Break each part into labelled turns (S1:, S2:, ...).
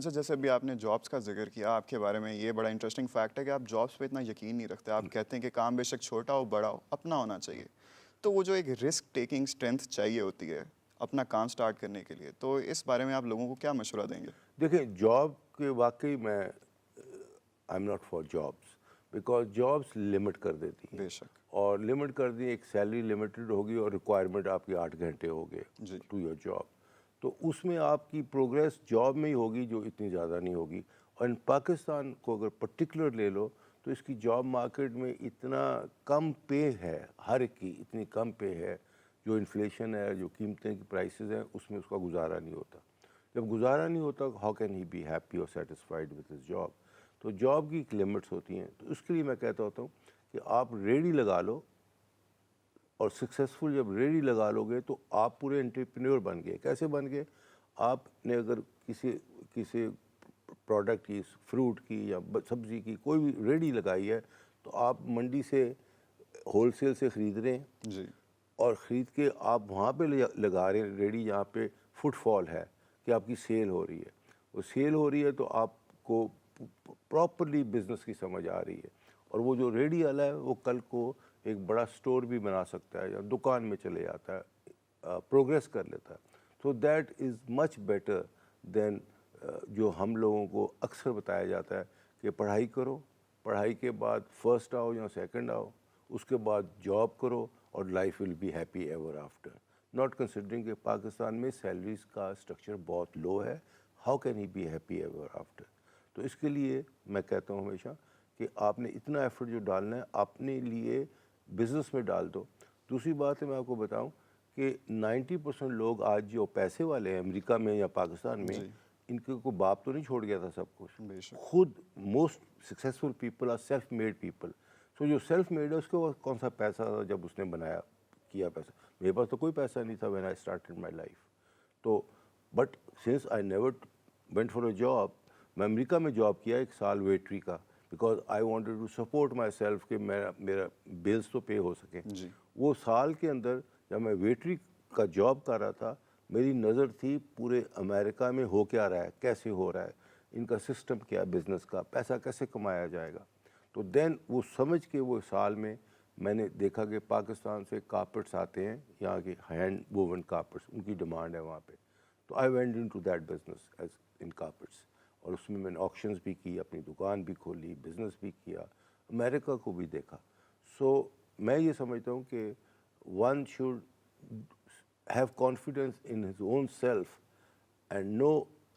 S1: اچھا جیسے ابھی آپ نے جابس کا ذکر کیا، آپ کے بارے میں یہ بڑا انٹرسٹنگ فیکٹ ہے کہ آپ جابس پہ اتنا یقین نہیں رکھتے. آپ کہتے ہیں کہ کام بے شک چھوٹا ہو بڑا ہو اپنا ہونا چاہیے. تو وہ جو ایک رسک ٹیکنگ اسٹرینتھ چاہیے ہوتی ہے اپنا کام سٹارٹ کرنے کے لیے، تو اس بارے میں آپ لوگوں کو کیا مشورہ دیں گے؟
S2: دیکھیں جاب کے واقعی میں I am not for jobs, because jobs limit کر دیتی ہیں.
S1: بے شک.
S2: اور لمٹ کر دی، ایک سیلری لمیٹڈ ہوگی اور ریکوائرمنٹ آپ کی 8 گھنٹے ہوگے
S1: جی.
S2: To your job. تو اس میں آپ کی پروگریس جاب میں ہی ہوگی جو اتنی زیادہ نہیں ہوگی. اور ان پاکستان کو اگر پرٹیکولر لے لو تو اس کی جاب مارکیٹ میں اتنا کم پے ہے، ہر ایک کی اتنی کم پے ہے، جو انفلیشن ہے، جو قیمتیں کی پرائسز ہیں، اس میں اس کا گزارا نہیں ہوتا. جب گزارا نہیں ہوتا how can he be happy اور سیٹسفائڈ وتھ ہز جاب. تو جاب کی ایک لمٹس ہوتی ہیں. تو اس کے لیے میں کہتا ہوتا ہوں کہ آپ ریڈی لگا لو، اور سکسیزفل جب ریڈی لگا لو گے تو آپ پورے انٹرپرینور بن گئے. کیسے بن گئے؟ آپ نے اگر کسی پروڈکٹ کی، فروٹ کی یا سبزی کی کوئی بھی ریڈی لگائی ہے تو آپ منڈی سے ہول سیل سے خرید رہے ہیں.
S1: جی.
S2: اور خرید کے آپ وہاں پہ لگا رہے ہیں ریڈی جہاں پہ فٹ فال ہے کہ آپ کی سیل ہو رہی ہے. وہ سیل ہو رہی ہے تو آپ کو پراپرلی بزنس کی سمجھ آ رہی ہے. اور وہ جو ریڈی والا ہے وہ کل کو ایک بڑا سٹور بھی بنا سکتا ہے یا دکان میں چلے جاتا ہے، پروگریس کر لیتا ہے. So that is much better than جو ہم لوگوں کو اکثر بتایا جاتا ہے کہ پڑھائی کرو، پڑھائی کے بعد فرسٹ آؤ یا سیکنڈ آؤ، اس کے بعد جاب کرو اور life will be happy ever after. Not considering کہ پاکستان میں سیلریز کا اسٹرکچر بہت لو ہے. How can he be happy ever after? تو اس کے لیے میں کہتا ہوں ہمیشہ کہ آپ نے اتنا ایفرٹ جو ڈالنا ہے اپنے لیے بزنس میں ڈال دو. دوسری بات ہے میں آپ کو بتاؤں کہ 90% لوگ آج جو پیسے والے ہیں امریکہ میں یا پاکستان میں،
S1: جی.
S2: ان کے کو باپ تو نہیں چھوڑ گیا تھا سب کچھ.
S1: بے شک.
S2: خود most successful people are self made people. So جو سیلف میڈ ہے اس کے پاس کون سا پیسہ تھا جب اس نے بنایا کیا پیسہ؟ میرے پاس تو کوئی پیسہ نہیں تھا when I started my life. تو but since I never went for a job, میں امریکہ میں جاب کیا 1 سال ویٹری کا، because I wanted to support myself کہ میرا بلس تو پے ہو سکیں.
S1: جی.
S2: وہ سال کے اندر جب میں ویٹری کا جاب کر رہا تھا میری نظر تھی پورے امریکہ میں ہو کیا رہا ہے، کیسے ہو رہا ہے، ان کا سسٹم کیا ہے، بزنس کا پیسہ کیسے کمایا جائے گا. تو دین وہ سمجھ کے وہ سال میں نے دیکھا کہ پاکستان سے کارپیٹس آتے ہیں، یہاں کے ہینڈ ووون کارپیٹس، ان کی ڈیمانڈ ہے وہاں پہ. تو I went into that business as in carpets. اور اس میں نے آکشنز بھی کی، اپنی دکان بھی کھولی، بزنس بھی کیا، امریکہ کو بھی دیکھا. سو میں یہ سمجھتا ہوں کہ one should have confidence in his own self and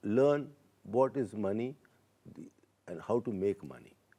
S2: learn what is money and how to make money.